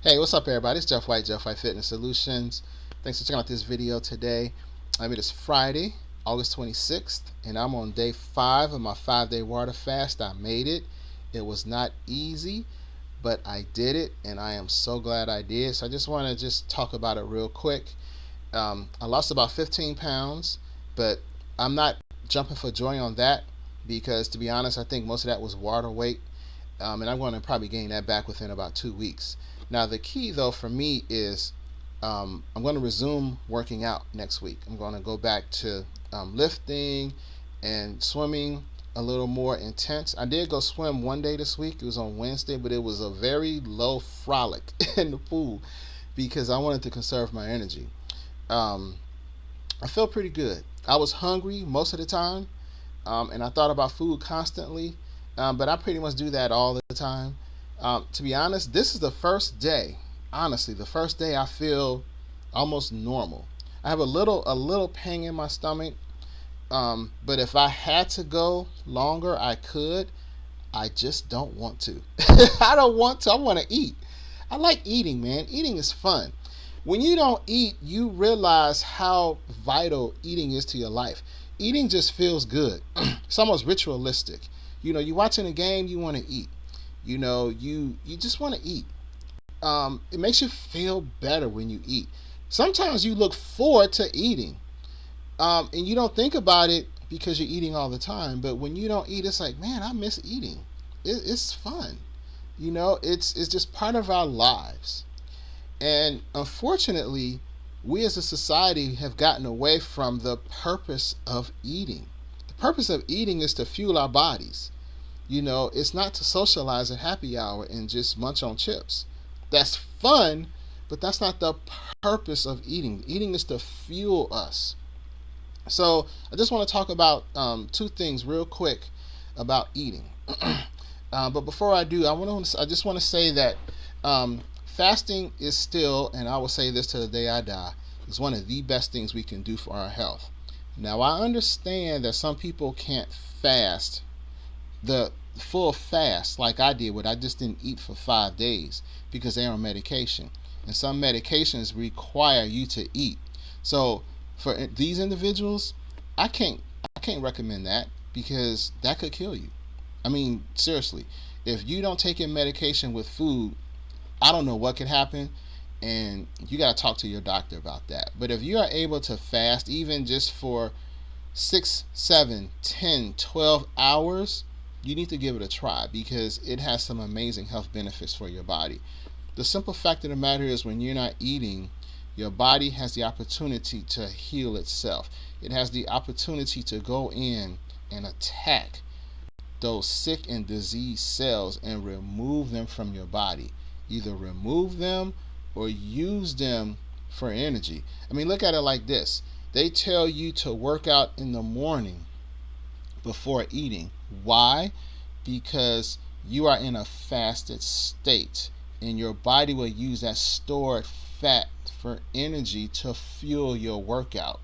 Hey, what's up, everybody? It's Jeff White, Jeff White Fitness Solutions. Thanks for checking out this video today. It is Friday, August 26th, and I'm on day 5 of my 5-day water fast. I made it. It was not easy, but I did it, and I am so glad I did. So I just want to talk about it real quick. I lost about 15 pounds, but I'm not jumping for joy on that because, to be honest, I think most of that was water weight. And I'm going to probably gain that back within about 2 weeks. Now, the key, though, for me is I'm going to resume working out next week. I'm going to go back to lifting and swimming a little more intense. I did go swim one day this week. It was on Wednesday, but it was a very low frolic in the pool because I wanted to conserve my energy. I felt pretty good. I was hungry most of the time, and I thought about food constantly. But I pretty much do that all the time. To be honest, this is the first day. Honestly, the first day I feel almost normal. I have a little pain in my stomach, but if I had to go longer, I could. I just don't want to. I don't want to. I want to eat. I like eating, man. Eating is fun. When you don't eat, you realize how vital eating is to your life. Eating just feels good. It's almost ritualistic. You're watching a game, you want to eat. You just want to eat. It makes you feel better when you eat. Sometimes you look forward to eating, and you don't think about it because you're eating all the time. But when you don't eat, it's like, man, I miss eating. It's fun. It's just part of our lives. And unfortunately, we as a society have gotten away from the purpose of eating. The purpose of eating is to fuel our bodies. It's not to socialize at happy hour and just munch on chips. That's fun, but that's not the purpose of eating. Eating is to fuel us. So I just want to talk about two things real quick about eating. But before I do, I just want to say that fasting is still, and I will say this till the day I die, is one of the best things we can do for our health. Now, I understand that some people can't fast the full fast like I did, where I just didn't eat for 5 days because they're on medication. And some medications require you to eat. So for these individuals, I can't recommend that because that could kill you. I mean, seriously, if you don't take in medication with food, I don't know what could happen, and you got to talk to your doctor about that. But if you are able to fast even just for 6, 7, 10, 12 hours, you need to give it a try because it has some amazing health benefits for your body. The simple fact of the matter is, when you're not eating, your body has the opportunity to heal itself. It has the opportunity to go in and attack those sick and diseased cells and remove them from your body. Either remove them or use them for energy. I mean, look at it like this. They tell you to work out in the morning before eating. Why? Because you are in a fasted state, and your body will use that stored fat for energy to fuel your workout.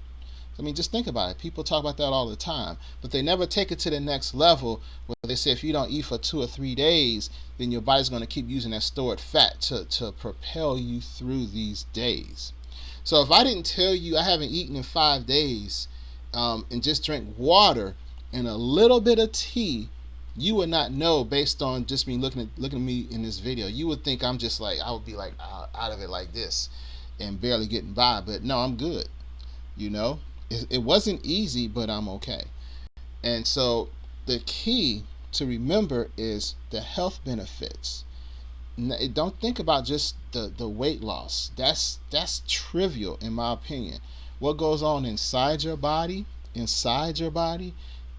I mean, just think about it. People talk about that all the time, but they never take it to the next level where they say if you don't eat for 2 or 3 days, then your body's going to keep using that stored fat to propel you through these days. So if I didn't tell you I haven't eaten in 5 days and just drink water and a little bit of tea, you would not know based on just me looking at me in this video. You would think I'm just like, I would be like out of it like this and barely getting by. But no, I'm good. It wasn't easy, but I'm okay. And so the key to remember is the health benefits. Don't think about just the weight loss. That's trivial in my opinion. What goes on inside your body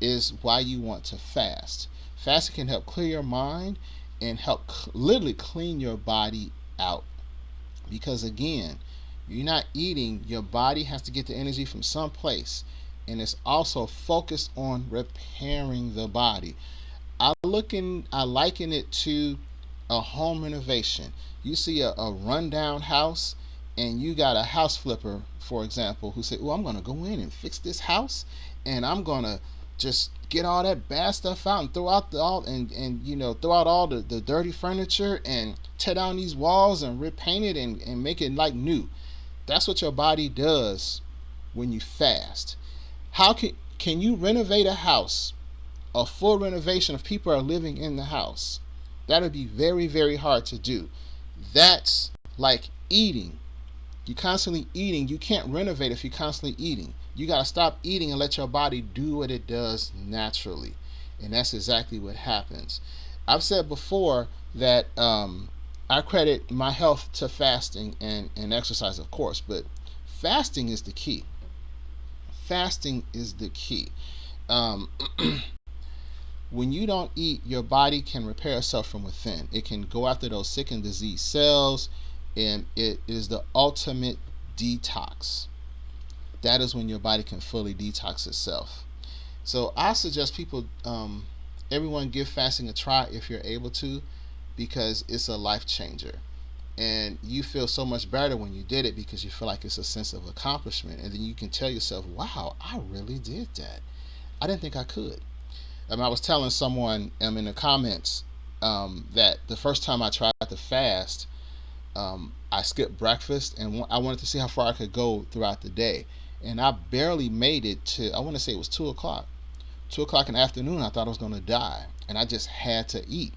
is why you want to fast. Fasting can help clear your mind and help literally clean your body out. Because again, you're not eating, your body has to get the energy from someplace, and it's also focused on repairing the body. I liken it to a home renovation. You see a rundown house, and you got a house flipper, for example, who said, "Oh, I'm going to go in and fix this house, and I'm going to just get all that bad stuff out and throw out throw out all the dirty furniture and tear down these walls and repaint it and make it like new. That's what your body does when you fast. How can you renovate a house, a full renovation if people are living in the house? That would be very, very hard to do. That's like eating. You constantly eating. You can't renovate if you're constantly eating. You got to stop eating and let your body do what it does naturally. And that's exactly what happens. I've said before that I credit my health to fasting and exercise, of course, but fasting is the key. Fasting is the key. Um, when you don't eat, your body can repair itself from within. It can go after those sick and diseased cells, and it is the ultimate detox. That is when your body can fully detox itself. So I suggest people, everyone, give fasting a try if you're able to, because it's a life changer. And you feel so much better when you did it because you feel like it's a sense of accomplishment. And then you can tell yourself, wow, I really did that. I didn't think I could. I was telling someone in the comments that the first time I tried to fast, I skipped breakfast and I wanted to see how far I could go throughout the day. And I barely made it to, I want to say it was 2 o'clock. 2 o'clock in the afternoon, I thought I was going to die. And I just had to eat.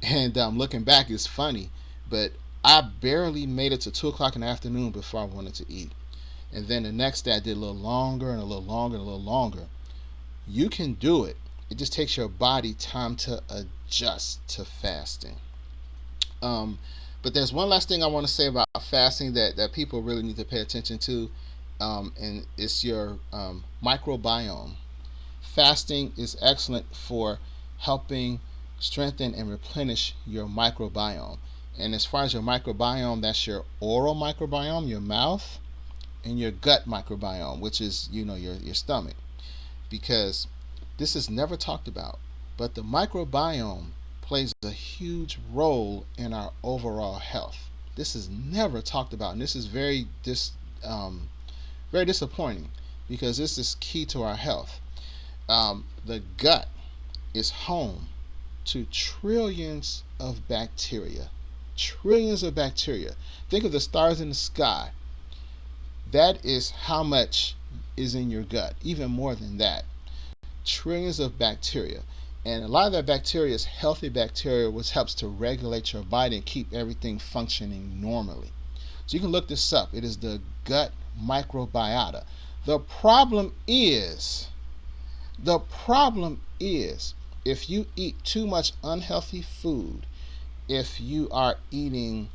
And looking back, it's funny. But I barely made it to 2 o'clock in the afternoon before I wanted to eat. And then the next day, I did a little longer and a little longer and a little longer. You can do it. It just takes your body time to adjust to fasting. But there's one last thing I want to say about fasting that people really need to pay attention to, and it's your microbiome. Fasting is excellent for helping strengthen and replenish your microbiome. And as far as your microbiome, that's your oral microbiome, your mouth, and your gut microbiome, which is your stomach. Because this is never talked about, but the microbiome plays a huge role in our overall health. This is never talked about, and this is very disappointing because this is key to our health. The gut is home to trillions of bacteria. Trillions of bacteria. Think of the stars in the sky. That is how much is in your gut, even more than that. Trillions of bacteria. And a lot of that bacteria is healthy bacteria, which helps to regulate your body and keep everything functioning normally. So you can look this up. It is the gut microbiota. The problem is, if you eat too much unhealthy food, if you are eating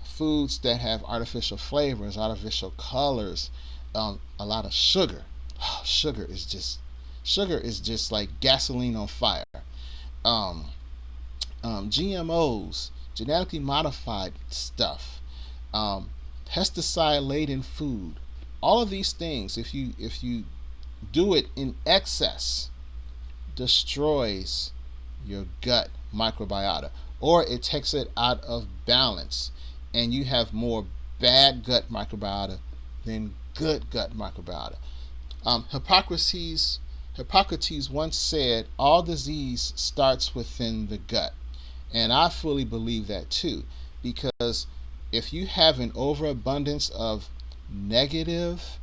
foods that have artificial flavors, artificial colors, a lot of sugar. Sugar is just like gasoline on fire. GMOs, genetically modified stuff, pesticide-laden food. All of these things, if you do it in excess, destroys your gut microbiota, or it takes it out of balance, and you have more bad gut microbiota than good gut microbiota. Hippocrates once said, all disease starts within the gut. And I fully believe that too, because if you have an overabundance of negative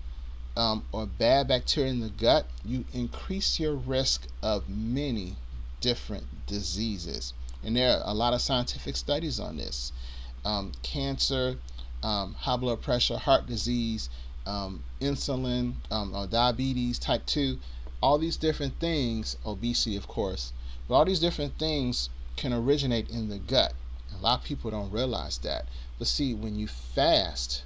or bad bacteria in the gut, you increase your risk of many different diseases. And there are a lot of scientific studies on this. Cancer, high blood pressure, heart disease, insulin, or diabetes type 2, all these different things, obesity of course, but all these different things can originate in the gut. A lot of people don't realize that. But see, when you fast,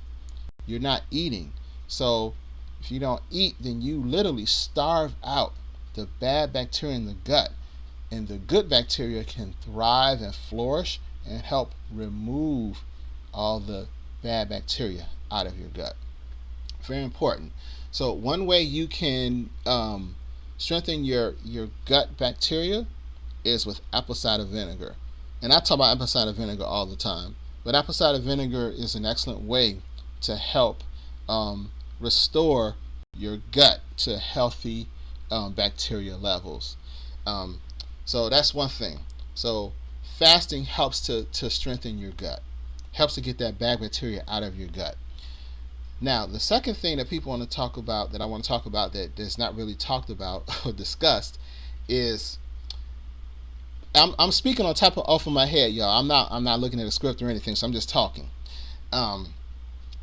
you're not eating. So if you don't eat, then you literally starve out the bad bacteria in the gut, and the good bacteria can thrive and flourish and help remove all the bad bacteria out of your gut. Very important. So one way you can strengthen your gut bacteria is with apple cider vinegar. And I talk about apple cider vinegar all the time, but apple cider vinegar is an excellent way to help restore your gut to healthy bacteria levels. So that's one thing. So fasting helps to strengthen your gut, helps to get that bad bacteria out of your gut. Now, the second thing that people want to talk about, that I want to talk about, that is not really talked about or discussed, is I'm speaking on top of off of my head, y'all. I'm not looking at a script or anything, so I'm just talking. Um,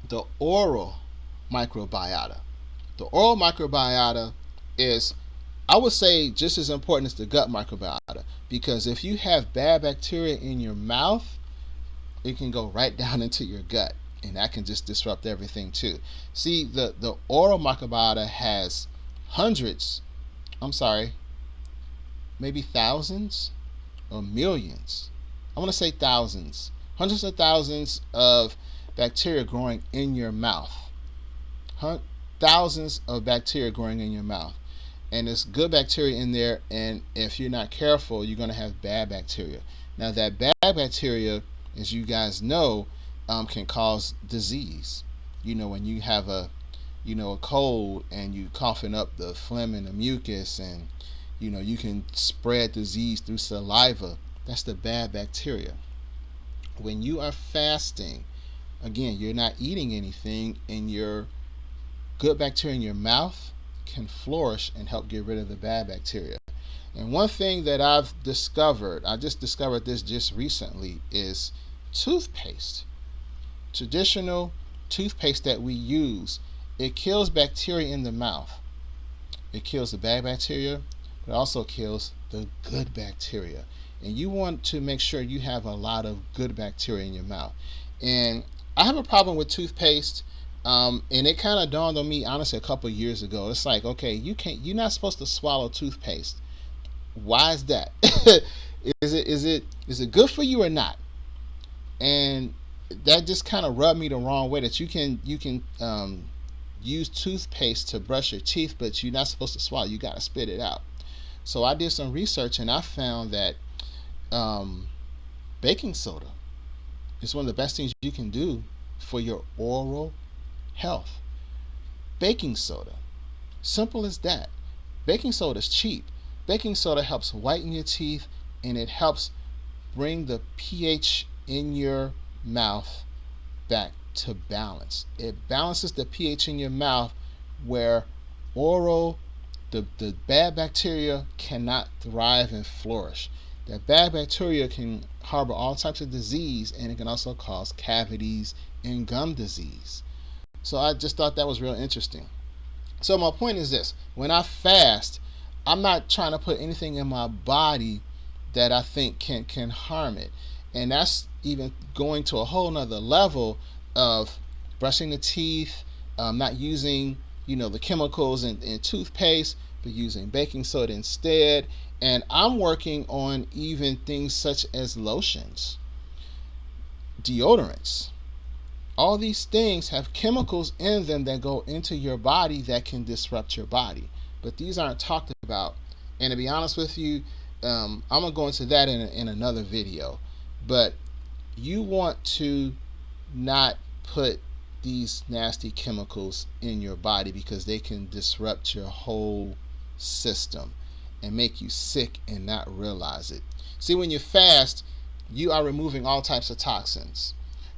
the oral microbiota. The oral microbiota is, I would say, just as important as the gut microbiota, because if you have bad bacteria in your mouth, it can go right down into your gut, and that can just disrupt everything too. See, the oral microbiota has hundreds, I'm sorry, maybe thousands or millions. I want to say thousands, hundreds of thousands of bacteria growing in your mouth. Thousands of bacteria growing in your mouth. And there's good bacteria in there, and if you're not careful, you're going to have bad bacteria. Now, that bad bacteria, as you guys know, can cause disease. When you have a cold and you coughing up the phlegm and the mucus, and you can spread disease through saliva. That's the bad bacteria. When you are fasting, again, you're not eating anything, and your good bacteria in your mouth can flourish and help get rid of the bad bacteria. And one thing that I've discovered, I just discovered this just recently, is toothpaste. Traditional toothpaste that we use, it kills bacteria in the mouth. It kills the bad bacteria, but it also kills the good bacteria. And you want to make sure you have a lot of good bacteria in your mouth. And I have a problem with toothpaste. And it kind of dawned on me, honestly, a couple of years ago. It's like, okay, you're not supposed to swallow toothpaste. Why is that? Is it good for you or not? And that just kind of rubbed me the wrong way, that you can use toothpaste to brush your teeth, but you're not supposed to swallow. You got to spit it out. So I did some research, and I found that baking soda is one of the best things you can do for your oral health. Baking soda, simple as that. Baking soda is cheap. Baking soda helps whiten your teeth, and it helps bring the pH in your mouth back to balance. It balances the pH in your mouth, where the bad bacteria cannot thrive and flourish. That bad bacteria can harbor all types of disease, and it can also cause cavities and gum disease. So I just thought that was real interesting. So my point is this: when I fast, I'm not trying to put anything in my body that I think can harm it. And that's even going to a whole nother level of brushing the teeth, not using the chemicals in toothpaste, but using baking soda instead. And I'm working on even things such as lotions, deodorants. All these things have chemicals in them that go into your body that can disrupt your body. But these aren't talked about. And to be honest with you, I'm going to go into that in another video. But you want to not put these nasty chemicals in your body, because they can disrupt your whole system and make you sick and not realize it. See, when you fast, you are removing all types of toxins.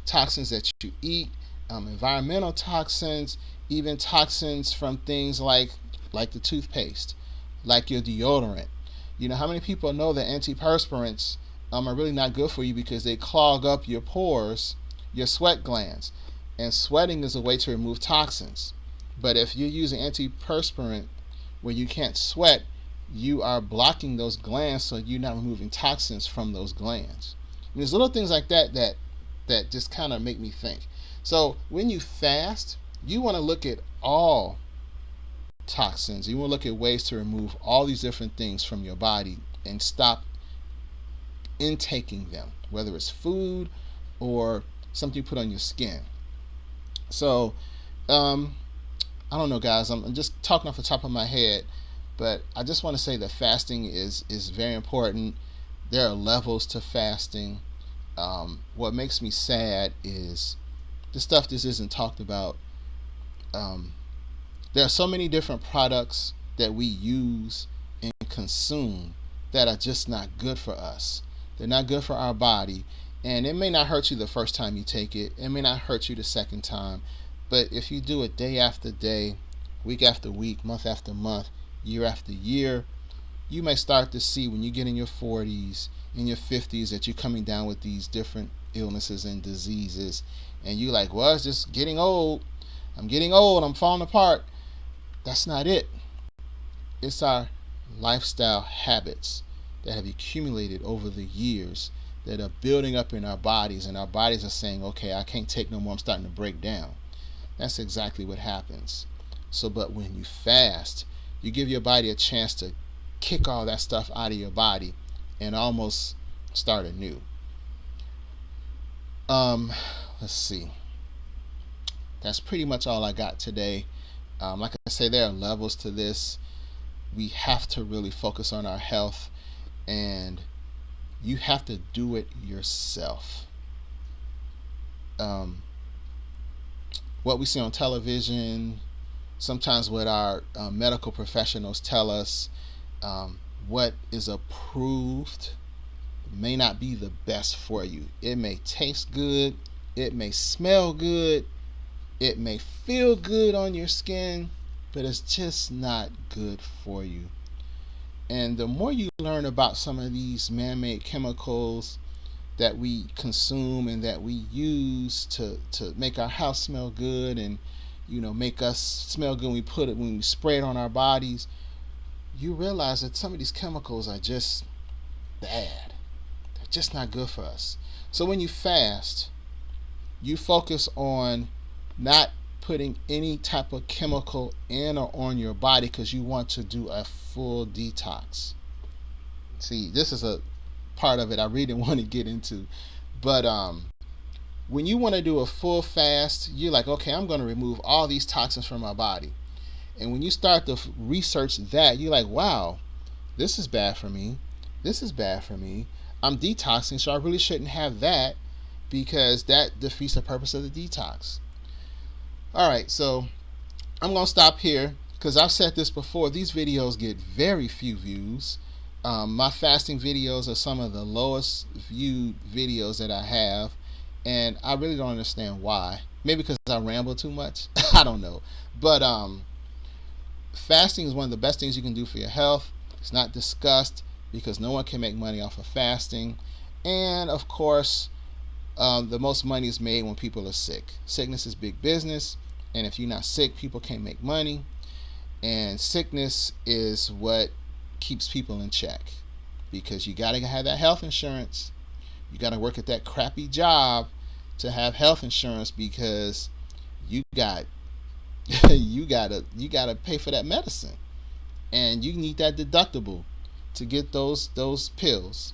Toxins that you eat, environmental toxins, even toxins from things like the toothpaste, like your deodorant. How many people know that antiperspirants are really not good for you, because they clog up your pores, your sweat glands. And sweating is a way to remove toxins. But if you're using antiperspirant where you can't sweat, you are blocking those glands, so you're not removing toxins from those glands. And there's little things like that just kind of make me think. So when you fast, you want to look at all toxins. You want to look at ways to remove all these different things from your body and stop intaking them, whether it's food or something you put on your skin. So I don't know, guys, I'm just talking off the top of my head, but I just want to say that fasting is very important. There are levels to fasting. What makes me sad is the stuff this isn't talked about. There are so many different products that we use and consume that are just not good for us. They're not good for our body. And it may not hurt you the first time you take it. It may not hurt you the second time. But if you do it day after day, week after week, month after month, year after year, you may start to see when you get in your 40s, in your 50s, that you're coming down with these different illnesses and diseases. And you're like, well, it's just getting old. I'm getting old. I'm falling apart. That's not it. It's our lifestyle habits that have accumulated over the years that are building up in our bodies, and our bodies are saying, okay, I can't take no more, I'm starting to break down. That's exactly what happens. So, but when you fast, you give your body a chance to kick all that stuff out of your body and almost start anew. Let's see. That's pretty much all I got today. Like I say, there are levels to this. We have to really focus on our health, and you have to do it yourself. What we see on television, sometimes what our medical professionals tell us, what is approved may not be the best for you. It may taste good, it may smell good, it may feel good on your skin, but it's just not good for you. And the more you learn about some of these man-made chemicals that we consume and that we use to make our house smell good, and make us smell good when we spray it on our bodies, you realize that some of these chemicals are just bad. They're just not good for us. So when you fast, you focus on not putting any type of chemical in or on your body because you want to do a full detox. See, this is a part of it I really want to get into, but when you want to do a full fast, you're like, okay, I'm going to remove all these toxins from my body. And when you start to research that, you're like, wow, this is bad for me. This is bad for me. I'm detoxing, so I really shouldn't have that, because that defeats the purpose of the detox. Alright, so I'm going to stop here because I've said this before. These videos get very few views. My fasting videos are some of the lowest viewed videos that I have, and I really don't understand why. Maybe because I ramble too much. I don't know. But fasting is one of the best things you can do for your health. It's not discussed because no one can make money off of fasting. And of course, the most money is made when people are sick. Sickness is big business, and if you're not sick, people can't make money. And sickness is what keeps people in check, because you got to have that health insurance. You got to work at that crappy job to have health insurance, because you got you gotta pay for that medicine, and you need that deductible to get those pills.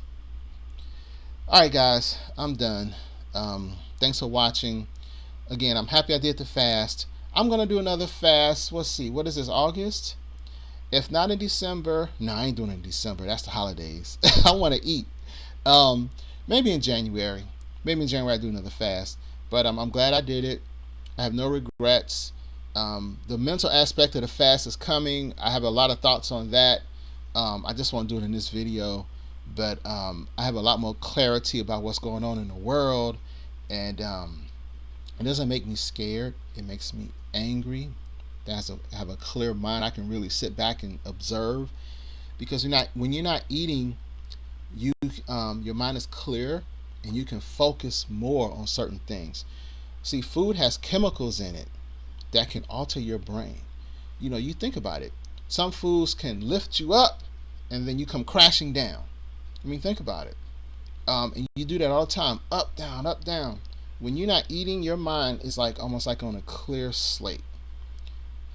Alright guys, I'm done. Thanks for watching. Again, I'm happy I did the fast. I'm gonna do another fast. Let's see, what is this, August? If not in December, no, I ain't doing it in December. That's the holidays. I want to eat. Maybe in January. Maybe in January I do another fast. But I'm glad I did it. I have no regrets. The mental aspect of the fast is coming. I have a lot of thoughts on that. I just want to do it in this video. But I have a lot more clarity about what's going on in the world. And it doesn't make me scared. It makes me angry. I have a clear mind. I can really sit back and observe, because when you're not eating, your mind is clear and you can focus more on certain things. See, food has chemicals in it that can alter your brain. You think about it. Some foods can lift you up and then you come crashing down. I mean, think about it. And you do that all the time. Up, down, up, down. When you're not eating, your mind is almost like on a clear slate.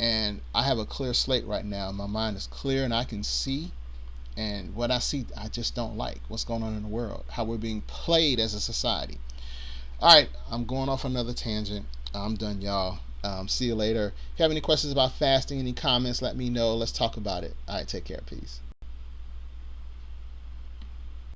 And I have a clear slate right now. My mind is clear and I can see. And what I see, I just don't like. What's going on in the world. How we're being played as a society. Alright, I'm going off another tangent. I'm done, y'all. See you later. If you have any questions about fasting, any comments, let me know. Let's talk about it. Alright, take care. Peace.